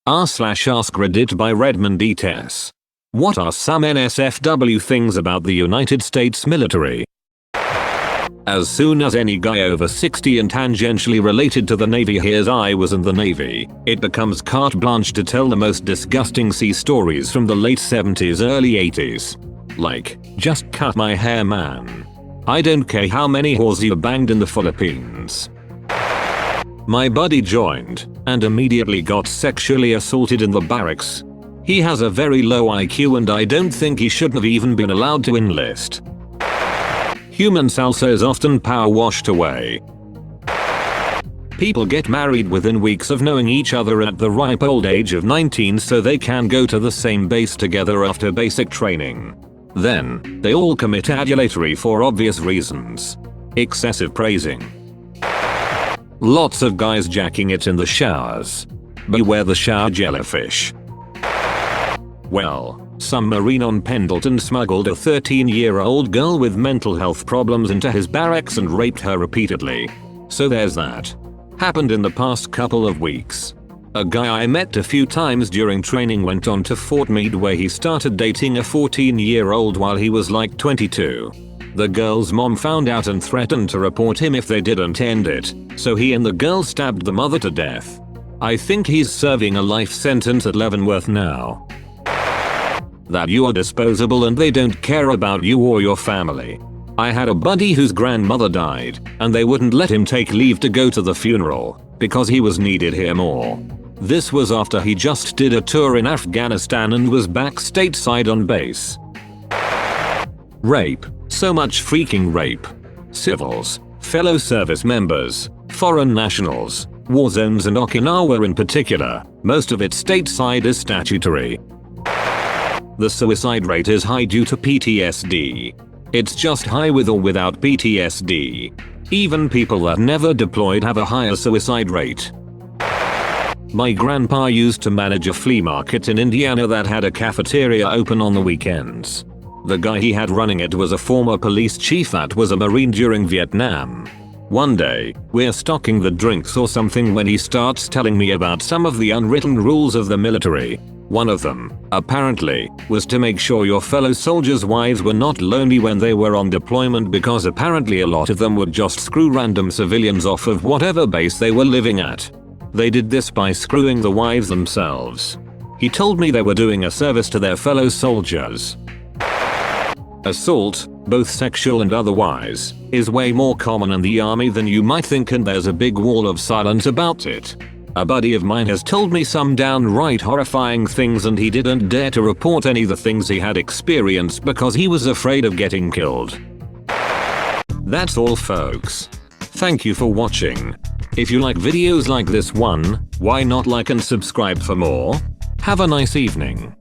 r/AskReddit by Redmond ETS. What are some NSFW things about the United States military? As soon as any guy over 60 and tangentially related to the Navy hears I was in the Navy, it becomes carte blanche to tell the most disgusting sea stories from the late 70s early 80s. Like, just cut my hair man. I don't care how many whores you banged in the Philippines. My buddy joined, and immediately got sexually assaulted in the barracks. He has a very low IQ and I don't think he should have even been allowed to enlist. Human salsa is often power washed away. People get married within weeks of knowing each other at the ripe old age of 19 so they can go to the same base together after basic training. Then, they all commit adultery for obvious reasons. Excessive praising. Lots of guys jacking it in the showers. Beware the shower jellyfish. Well, some Marine on Pendleton smuggled a 13-year-old girl with mental health problems into his barracks and raped her repeatedly. So there's that. Happened in the past couple of weeks. A guy I met a few times during training went on to Fort Meade where he started dating a 14-year-old while he was like 22. The girl's mom found out and threatened to report him if they didn't end it, so he and the girl stabbed the mother to death. I think he's serving a life sentence at Leavenworth now. That you are disposable and they don't care about you or your family. I had a buddy whose grandmother died, and they wouldn't let him take leave to go to the funeral, because he was needed here more. This was after he just did a tour in Afghanistan and was back stateside on base. Rape. So much freaking rape. Civils, fellow service members, foreign nationals, war zones and Okinawa in particular, most of it stateside is statutory. The suicide rate is high due to PTSD. It's just high with or without PTSD. Even people that never deployed have a higher suicide rate. My grandpa used to manage a flea market in Indiana that had a cafeteria open on the weekends. The guy he had running it was a former police chief that was a Marine during Vietnam. One day, we're stocking the drinks or something when he starts telling me about some of the unwritten rules of the military. One of them, apparently, was to make sure your fellow soldiers' wives were not lonely when they were on deployment because apparently a lot of them would just screw random civilians off of whatever base they were living at. They did this by screwing the wives themselves. He told me they were doing a service to their fellow soldiers. Assault, both sexual and otherwise, is way more common in the army than you might think and there's a big wall of silence about it. A buddy of mine has told me some downright horrifying things and he didn't dare to report any of the things he had experienced because he was afraid of getting killed. That's all folks. Thank you for watching. If you like videos like this one, why not like and subscribe for more? Have a nice evening.